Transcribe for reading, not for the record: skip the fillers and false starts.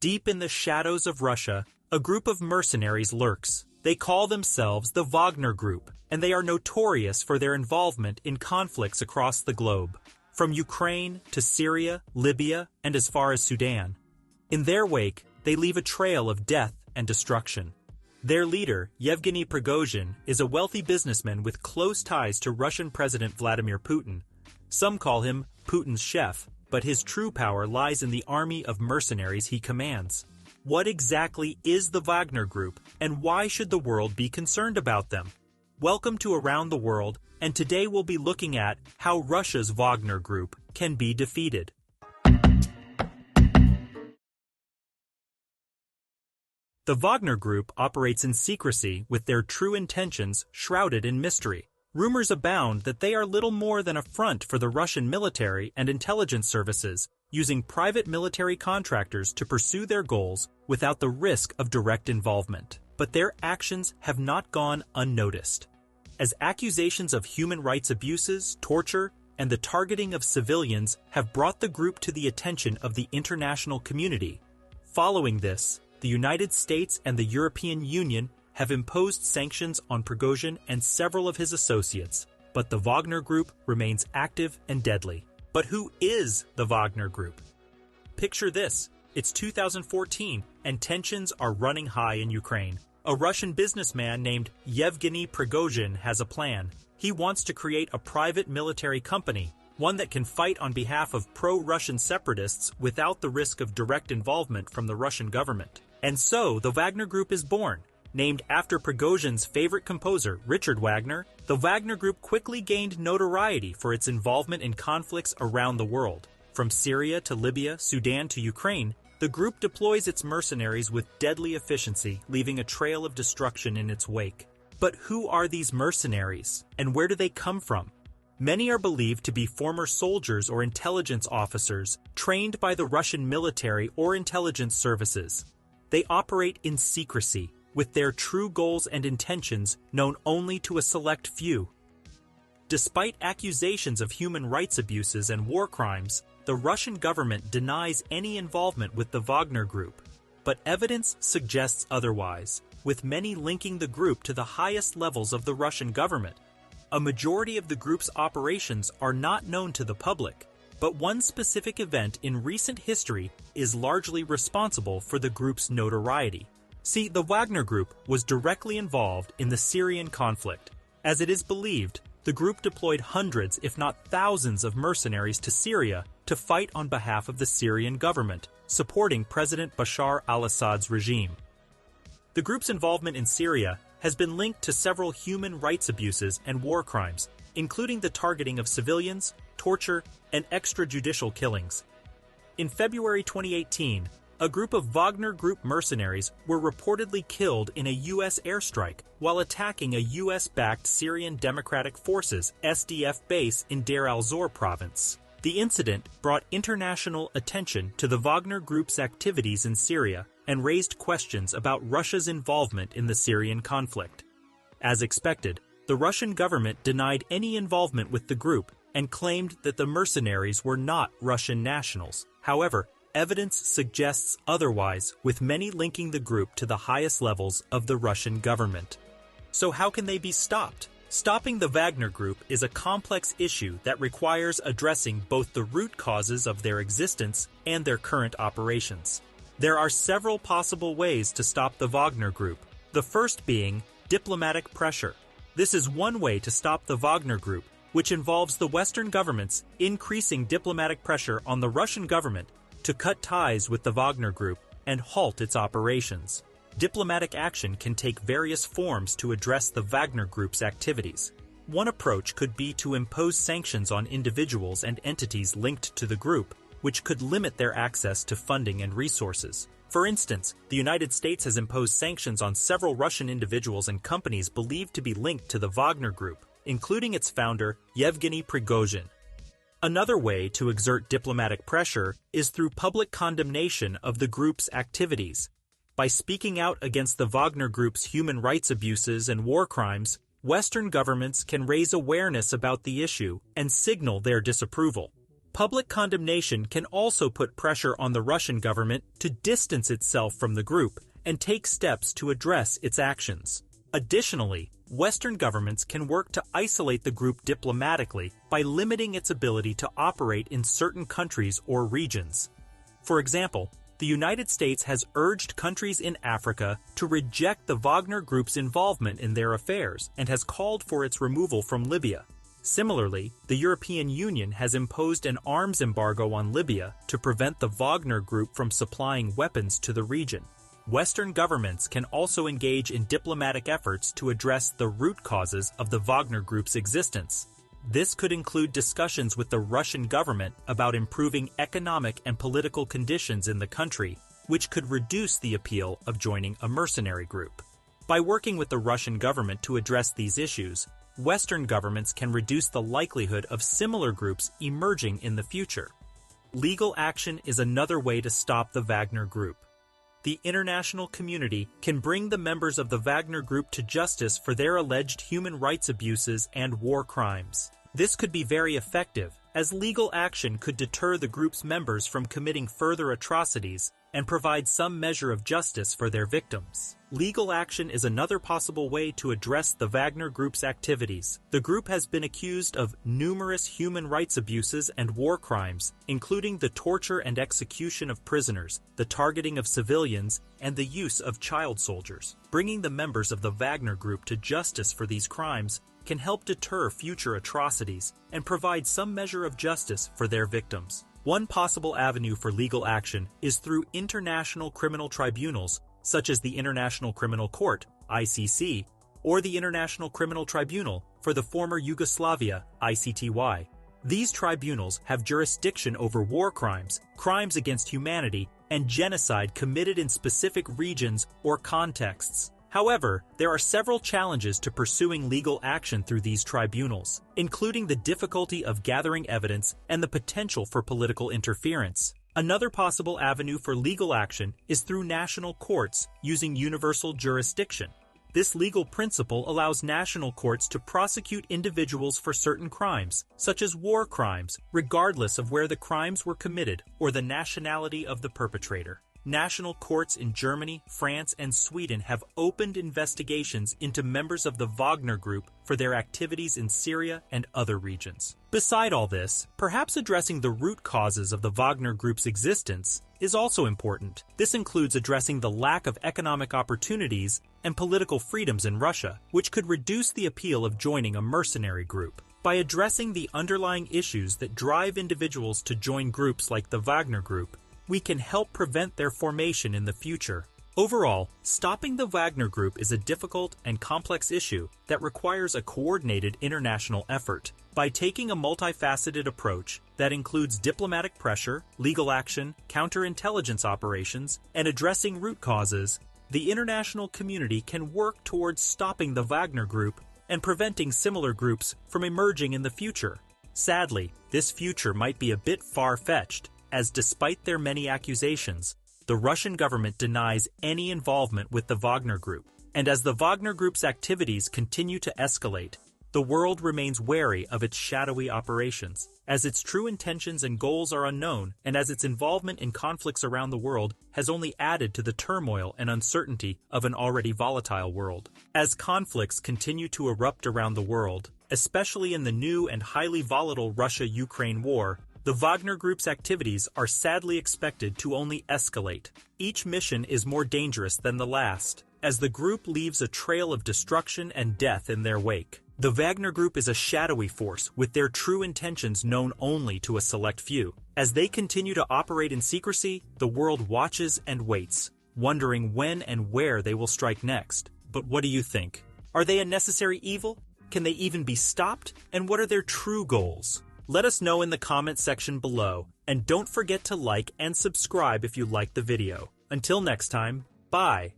Deep in the shadows of Russia, a group of mercenaries lurks. They call themselves the Wagner Group, and they are notorious for their involvement in conflicts across the globe, from Ukraine to Syria, Libya, and as far as Sudan. In their wake, they leave a trail of death and destruction. Their leader, Yevgeny Prigozhin, is a wealthy businessman with close ties to Russian President Vladimir Putin. Some call him Putin's chef, but his true power lies in the army of mercenaries he commands. What exactly is the Wagner Group, and why should the world be concerned about them? Welcome to Around the World, and today we'll be looking at how Russia's Wagner Group can be defeated. The Wagner Group operates in secrecy with their true intentions shrouded in mystery. Rumors abound that they are little more than a front for the Russian military and intelligence services, using private military contractors to pursue their goals without the risk of direct involvement. But their actions have not gone unnoticed. As accusations of human rights abuses, torture, and the targeting of civilians have brought the group to the attention of the international community. Following this, the United States and the European Union have imposed sanctions on Prigozhin and several of his associates, but the Wagner Group remains active and deadly. But who is the Wagner Group? Picture this. It's 2014, and tensions are running high in Ukraine. A Russian businessman named Yevgeny Prigozhin has a plan. He wants to create a private military company, one that can fight on behalf of pro-Russian separatists without the risk of direct involvement from the Russian government. And so the Wagner Group is born. Named after Prigozhin's favorite composer, Richard Wagner, the Wagner Group quickly gained notoriety for its involvement in conflicts around the world. From Syria to Libya, Sudan to Ukraine, the group deploys its mercenaries with deadly efficiency, leaving a trail of destruction in its wake. But who are these mercenaries, and where do they come from? Many are believed to be former soldiers or intelligence officers trained by the Russian military or intelligence services. They operate in secrecy, with their true goals and intentions known only to a select few. Despite accusations of human rights abuses and war crimes, the Russian government denies any involvement with the Wagner Group, but evidence suggests otherwise, with many linking the group to the highest levels of the Russian government. A majority of the group's operations are not known to the public, but one specific event in recent history is largely responsible for the group's notoriety. See, the Wagner Group was directly involved in the Syrian conflict. As it is believed, the group deployed hundreds, if not thousands, of mercenaries to Syria to fight on behalf of the Syrian government, supporting President Bashar al-Assad's regime. The group's involvement in Syria has been linked to several human rights abuses and war crimes, including the targeting of civilians, torture, and extrajudicial killings. In February 2018, a group of Wagner Group mercenaries were reportedly killed in a U.S. airstrike while attacking a U.S.-backed Syrian Democratic Forces (SDF) base in Deir al-Zor province. The incident brought international attention to the Wagner Group's activities in Syria and raised questions about Russia's involvement in the Syrian conflict. As expected, the Russian government denied any involvement with the group and claimed that the mercenaries were not Russian nationals. However, evidence suggests otherwise, with many linking the group to the highest levels of the Russian government. So how can they be stopped? Stopping the Wagner Group is a complex issue that requires addressing both the root causes of their existence and their current operations. There are several possible ways to stop the Wagner Group, the first being diplomatic pressure. This is one way to stop the Wagner Group, which involves the Western governments increasing diplomatic pressure on the Russian government to cut ties with the Wagner Group and halt its operations. Diplomatic action can take various forms to address the Wagner Group's activities. One approach could be to impose sanctions on individuals and entities linked to the group, which could limit their access to funding and resources. For instance, the United States has imposed sanctions on several Russian individuals and companies believed to be linked to the Wagner Group, including its founder, Yevgeny Prigozhin. Another way to exert diplomatic pressure is through public condemnation of the group's activities. By speaking out against the Wagner Group's human rights abuses and war crimes, Western governments can raise awareness about the issue and signal their disapproval. Public condemnation can also put pressure on the Russian government to distance itself from the group and take steps to address its actions. Additionally, Western governments can work to isolate the group diplomatically by limiting its ability to operate in certain countries or regions. For example, the United States has urged countries in Africa to reject the Wagner Group's involvement in their affairs and has called for its removal from Libya. Similarly, the European Union has imposed an arms embargo on Libya to prevent the Wagner Group from supplying weapons to the region. Western governments can also engage in diplomatic efforts to address the root causes of the Wagner Group's existence. This could include discussions with the Russian government about improving economic and political conditions in the country, which could reduce the appeal of joining a mercenary group. By working with the Russian government to address these issues, Western governments can reduce the likelihood of similar groups emerging in the future. Legal action is another way to stop the Wagner Group. The international community can bring the members of the Wagner Group to justice for their alleged human rights abuses and war crimes. This could be very effective, as legal action could deter the group's members from committing further atrocities and provide some measure of justice for their victims. Legal action is another possible way to address the Wagner Group's activities. The group has been accused of numerous human rights abuses and war crimes, including the torture and execution of prisoners, the targeting of civilians, and the use of child soldiers. Bringing the members of the Wagner Group to justice for these crimes can help deter future atrocities and provide some measure of justice for their victims. One possible avenue for legal action is through international criminal tribunals, such as the International Criminal Court, ICC, or the International Criminal Tribunal for the former Yugoslavia, ICTY. These tribunals have jurisdiction over war crimes, crimes against humanity, and genocide committed in specific regions or contexts. However, there are several challenges to pursuing legal action through these tribunals, including the difficulty of gathering evidence and the potential for political interference. Another possible avenue for legal action is through national courts using universal jurisdiction. This legal principle allows national courts to prosecute individuals for certain crimes, such as war crimes, regardless of where the crimes were committed or the nationality of the perpetrator. National courts in Germany, France, and Sweden have opened investigations into members of the Wagner Group for their activities in Syria and other regions. Beside all this, perhaps addressing the root causes of the Wagner Group's existence is also important. This includes addressing the lack of economic opportunities and political freedoms in Russia, which could reduce the appeal of joining a mercenary group. By addressing the underlying issues that drive individuals to join groups like the Wagner Group, we can help prevent their formation in the future. Overall, stopping the Wagner Group is a difficult and complex issue that requires a coordinated international effort. By taking a multifaceted approach that includes diplomatic pressure, legal action, counterintelligence operations, and addressing root causes, the international community can work towards stopping the Wagner Group and preventing similar groups from emerging in the future. Sadly, this future might be a bit far-fetched, as despite their many accusations, the Russian government denies any involvement with the Wagner Group. And as the Wagner Group's activities continue to escalate, the world remains wary of its shadowy operations, as its true intentions and goals are unknown, and as its involvement in conflicts around the world has only added to the turmoil and uncertainty of an already volatile world. As conflicts continue to erupt around the world, especially in the new and highly volatile Russia-Ukraine war, the Wagner Group's activities are sadly expected to only escalate. Each mission is more dangerous than the last, as the group leaves a trail of destruction and death in their wake. The Wagner Group is a shadowy force with their true intentions known only to a select few. As they continue to operate in secrecy, the world watches and waits, wondering when and where they will strike next. But what do you think? Are they a necessary evil? Can they even be stopped? And what are their true goals? Let us know in the comment section below, and don't forget to like and subscribe if you liked the video. Until next time, bye!